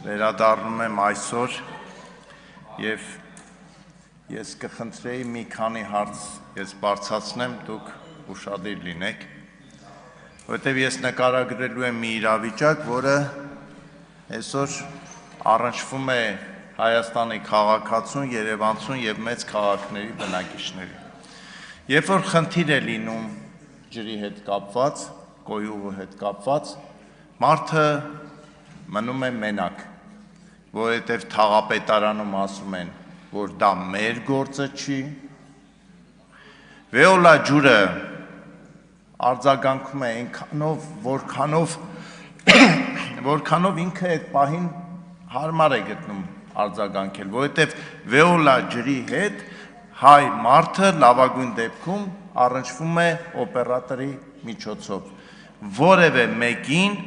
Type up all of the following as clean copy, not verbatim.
վերադառնում եմ այսօր եւ ես կխնդրեի մի քանի հարց ես բարձրացնեմ, դուք ուշադիր լինեք, որտեղ ես նկարագրելու եմ մի իրավիճակ, որը այսօր առնչվում է Հայաստանի քաղաքացուն, Երևանցուն եւ մեծ քաղաքների բնակիչների։ Երբ որ խնդիր է լինում ջրի հետ կապված, կոյուղի հետ կապված, մարդը մնում է մենակ, որովհետև թաղապետարանում ասում են, որ դա մեր գործը չի, Վեոլա ջուրը արձագանքում է այնքանով, որքանով ինքը այդ պահին հարմար է գտնում արձագանքել, որովհետև Վեոլա ջրի հետ հայ մարդը լավագույն դեպքում առնչվում է օպերատորի միջոցով, որևէ մեկին,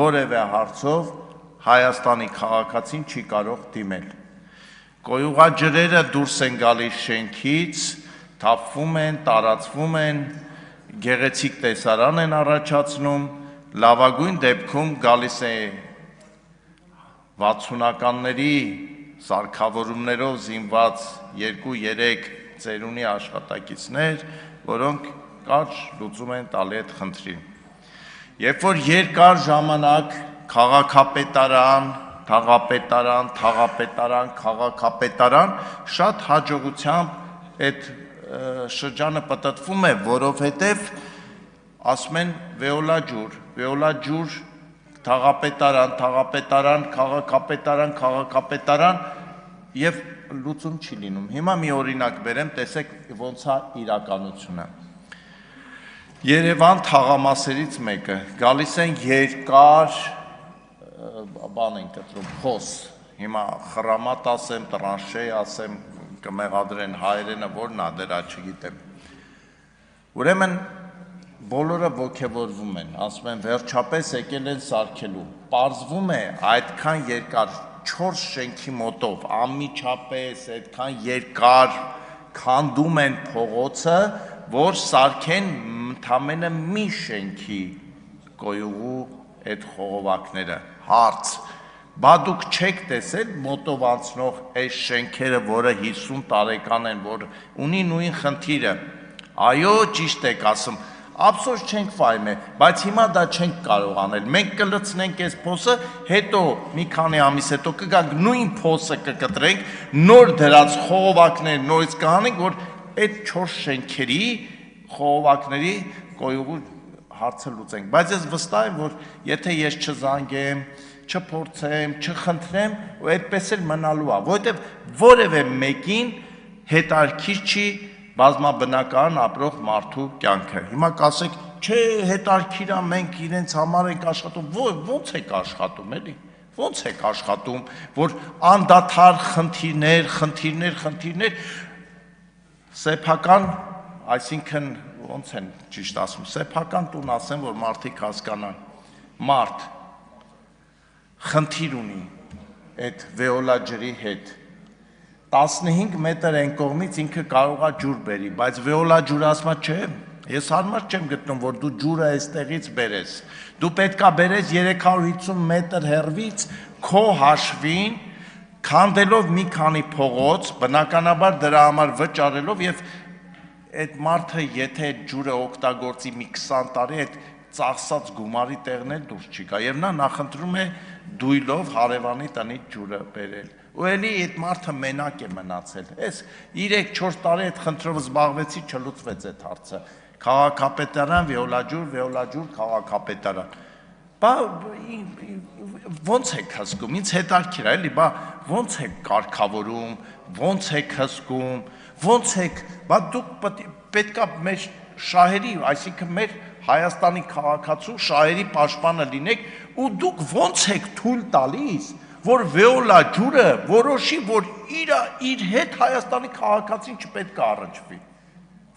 որևէ հարցով Հայաստանի քաղաքացին չի կարող դիմել։ Կոյուղաջրերը դուրս են գալիս շենքից, թափվում են, տարածվում են, գեղեցիկ տեսարան են առաջացնում, լավագույն դեպքում գալիս է 60-ականների սարքավորումներով զինված 2-3 ծերունի աշխատակիցներ, որոնք կարճ լուծում են տալի այդ խնդրին։ Երբ որ երկար ժամանակ քաղաքապետարան, քաղաքապետարան, շատ հաջողությամբ այդ շրջանը պտտվում է, որովհետև ասում են Վեոլա ջուր, թաղապետարան, քաղաքապետարան եւ լուծում չի լինում։ Հիմա մի օրինակ բերեմ, տեսեք ոնց է իրականությունը։ Երևան թաղամասերից մեկը, գալիս են երկար բան են կտրում, փոս, հիմա խրամատ ասեմ, տրանշե ասեմ, կմեղադրեն հայերենը, որն ա դրա չգիտեմ։ Ուրեմն բոլորը ոգևորվում են, ասում են վերջապես եկել են սարքելու, պարզվում է այդքան երկար 4 շենքի մոտով, անմիջապես այդքան երկար քանդում են փողոցը, որ սարքեն ընդամենը մի շենքի կոյուղու այդ խողովակները, հարց, բա դուք չեք տեսել մոտով անցնող այս շենքերը, որը 50 տարեկան են, որ ունի նույն խնդիրը, այո, ճիշտ եք ասում, ափսոս չենք ֆայմե, բայց հիմա դա չենք կարող անել, մենք կլցնենք այս փոսը, հետո մի քանի ամիս հետո կգանք նույն փոսը կկտրենք, նոր դրած խողովակներ նորից կանենք, որ այդ 4 շենքերի խողովակների կոյուղու հարցը լուծենք, բայց ես վստահ եմ, որ եթե ես չզանգեմ, չփորձեմ, չխնդրեմ, ու այդպես էլ մնալու է, որովհետև որևէ մեկին հետարքիր չի բազմաբնակարան ապրող մարդու կյանքը։ Հիմա կասեք, չէ, հետարքիր է, մենք իրենց համար ենք աշխատում, ո՞նց եք աշխատում, էլի։ Ո՞նց եք աշխատում, որ անդադար խնդիրներ, սեփական, այսինքն ոնց են ճիշտ ասում, սեփական տուն ասեմ, որ մարդիկ հասկանան, մարդ խնդիր ունի այդ Վեոլա ջրի հետ, 15 մետր այն կողմից ինքը կարող է ջուր բերի, բայց Վեոլա ջուրը ասում է, չէ, ես հարմար չեմ գտնում, որ դու ջուրը այստեղից բերես, դու պետքա բերես 350 մետր հեռվից, քո հաշվին, քանդելով մի քանի փողոց, բնականաբար դրա համար վճարելով եւ այդ մարդը եթե այդ ջուրը օգտագործի մի 20 տարի, այդ ծախսած գումարի տեղն էլ դուրս չի գա եւ նա նախընտրում է դույլով հարևանի տնից ջուրը բերել։ Ու էլի այդ մարդը մենակ է մնացել։ Այս 3-4 տարի այդ խնդրով զբաղվեցի, չլուծվեց այդ հարցը։ Քաղաքապետարան, Վեոլա ջուր, քաղաքապետարան։ Բա ո՞նց եք հսկում, ինձ հետաքրքիր է, էլի, բա ո՞նց եք կարգավորում, ո՞նց եք հսկում, ո՞նց եք, բա դուք պետքա մեր շահերի, այսինքն մեր Հայաստանի քաղաքացու շահերի պաշտպանը լինեք, ու դուք ո՞նց եք թույլ տալիս, որ Վեոլա ջուրը որոշի, որ իր հետ Հայաստանի քաղաքացին չպետք է առնչվի։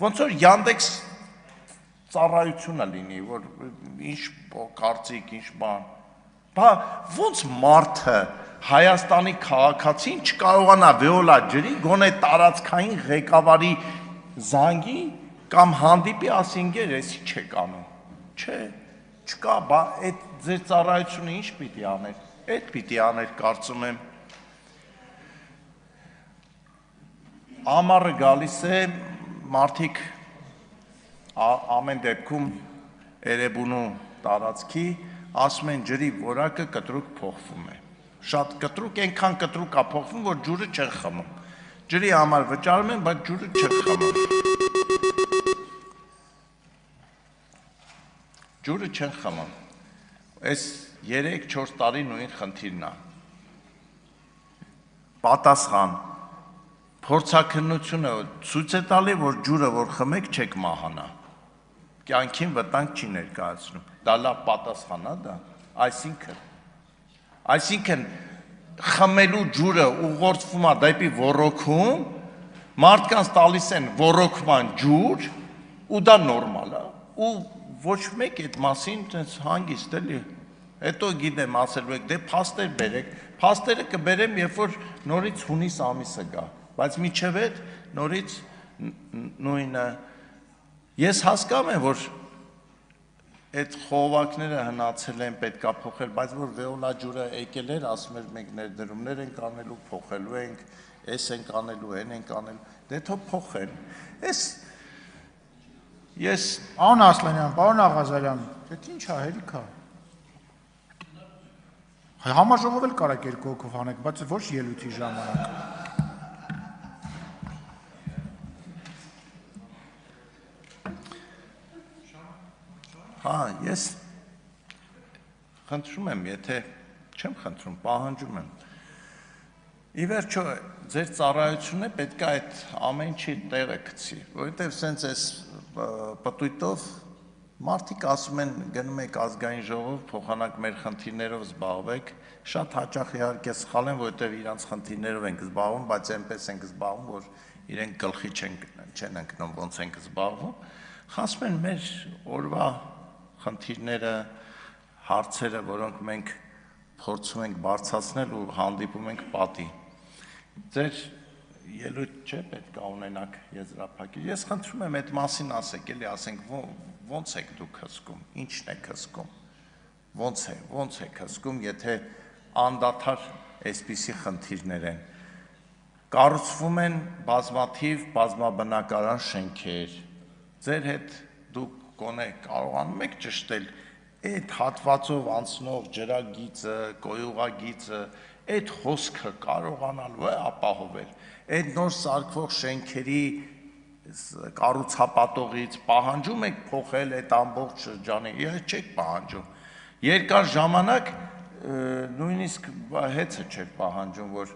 Ոնց որ Yandex ծառայությունը լինի, որ ինչ կարծիք, ինչ բան։ Բա ոնց մարդը Հայաստանի քաղաքացին չկարողանա Վեոլա ջրի գոնե տարածքային ղեկավարի զանգի կամ հանդիպի ասի ինգեր, էսի չեք անում։ Չէ, չկա, բա այդ ձեր ծառայությունը ինչ պիտի աներ։ Այդ պիտի աներ կարծում եմ։ Ամառը գալիս է, մարդիկ ամեն դեպքում Էրեբունու տարածքի ասում են ջրի որակը կտրուկ փոխվում է։ Շատ կտրուկ, այնքան կտրուկ է փոխվում, որ ջուրը չեն խմում։ Ջրի համար վճարում են, բայց ջուրը չեն խմում։ Ջուրը չեն խմում։ Այս 3-4 տարի նույն խնդիրն է։ Պատասխան փորձաքննությունը ցույց է տալի, որ ջուրը որ խմեք չեք մահանա։ Կյանքին վտանգ չի ներկայացնում։ Դա լավ պատասխան է դա։ Այսինքն խմելու ջուրը ուղղորդվում է դեպի ոռոգում, մարդկանց տալիս են ոռոգման ջուր, ու դա նորմալ է։ Ու ոչ մեկ այդ մասին այնպես հանգիստ էլի։ Հետո գիտեմ ասելու եք, դե փաստեր բերեք, փաստերը կբերեմ, երբ որ նորից հունիս ամիսը գա, բայց միջև այդ նորից նույնը։ Ես հասկանում եմ, որ այդ խողովակները հնացել են, պետք է փոխել, բայց որ վեոլա ջուրը եկել էր, ասում էր մենք ներդրումներ ենք անելու, փոխելու ենք, էս ենք անելու, այն ենք անելու, դե թող փոխեն։ Ես Պարոն Ասլանյան, պարոն Աղազարյան, դա ինչ է, հերիք է։ Համաժողով էլ կարեք երկու հոգով հանեք, բայց ոչ ելույթի ժամանակ։ Հա, ես խնդրում եմ, եթե չեմ խնդրում, պահանջում եմ։ Ի վերջո, ձեր ծառայությունը պետք է այդ ամեն ինչի տեղը գցի, որովհետև սենց այս պտույտով մարդիկ ասում են գնում եք ազգային ժողով, փոխանակ մեր խնդիրներով զբաղվեք, շատ հաճախ իհարկե սխալ են, որովհետև իրանց խնդիրներով ենք զբաղվում, բայց այնպես ենք զբաղվում, որ իրենք գլխի չեն ընկնում, ոնց ենք զբաղվում։ Խասում են մեր օրվա խնդիրները, հարցերը, որոնք մենք փորձում ենք բարձրացնել ու հանդիպում ենք պատի։ Ձեր ելույթ չէ պետք է ունենաք եզրափակիչ։ Ես խնդրում եմ այդ մասին ասեք, էլի ասենք ոնց եք դուք հսկում, ինչն եք հսկում, ոնց եք հսկում, եթե անդադար այսպիսի խնդիրներ են։ Կառուցվում են բազմաթիվ բազմաբնակարան շենքեր, ձեր հետ դուք գոնե կարողանում եք ճշտել այդ հատվածով անցնող ջրագիծը, կոյուղագիծը, այդ հոսքը կարողանալու է ապահովել, այդ նոր սարքվող շենքերի կառուցապատողից պահանջում եք փոխել այդ ամբողջ շրջանը, չեք պահանջում։ Երկար ժամանակ նույնիսկ հեծը չէր պահանջում, որ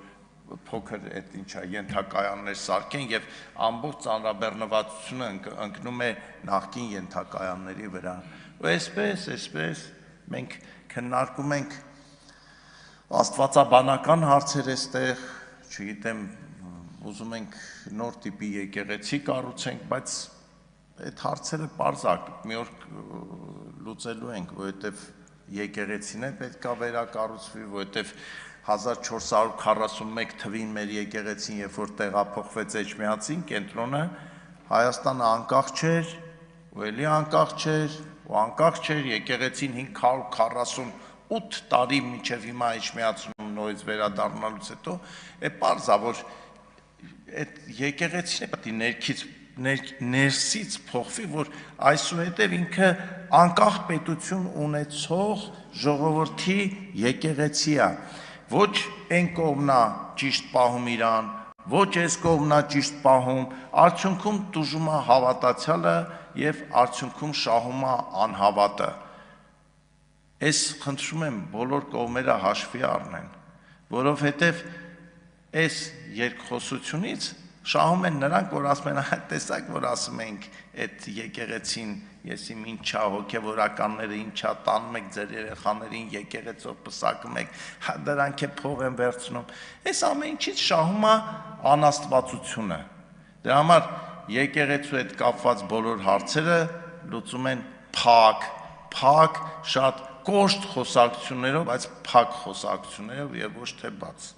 փոքր այդ ինչա ենթակայաններ սարքեն եւ ամբողջ ծանրաբեռնվածությունը ընկնում է նախկին ենթակայանների վրա։ Ու այսպես մենք քննարկում ենք աստվածաբանական հարցեր էստեղ, չգիտեմ, ուզում ենք նոր տիպի եկեղեցի կառուցենք, բայց այդ հարցերը պարզակ մի օր լուծելու ենք, որովհետև եկեղեցին է պետք է վերակառուցվի, որովհետև 1441 թվին մեր եկեղեցին, երբ որ տեղափոխվեց Էջմիածին, կենտրոնը Հայաստանը անկախ չէր, ու էլի անկախ չէր, ու անկախ չէր եկեղեցին 548 տարի մինչև հիմա Էջմիածնում նորից վերադառնալուց հետո, պարզ է, որ այդ եկեղեցին պետք է ներսից փոխվի, որ այսուհետև ինքը անկախ պետություն ունեցող ժողովրդի եկեղեցի է, ոչ այն կողմնա ճիշտ պահում իրան, ոչ այս կողմնա ճիշտ պահում, արդյունքում տուժում է հավատացյալը եւ արդյունքում շահում է անհավատը։ Այս խնդրում եմ բոլոր կողմերը հաշվի առնեն, որովհետեւ այս երկխոսությունից շահում են նրանք, որ ասում են, տեսակ, որ ասում ենք, այդ եկեղեցին, ես իմ ինչա հոգևորականները ինչա տանում եք ձեր երեխաներին եկեղեցով պսակում եք, դրանք է փող են վերցնում։ Այս ամեն ինչից շահում է անաստվածությունը։ Դրա համար եկեղեցու հետ կապված բոլոր հարցերը լուծում են փակ, շատ կոշտ խոսակցություններով, բայց փակ խոսակցություններով եւ ոչ թե բաց։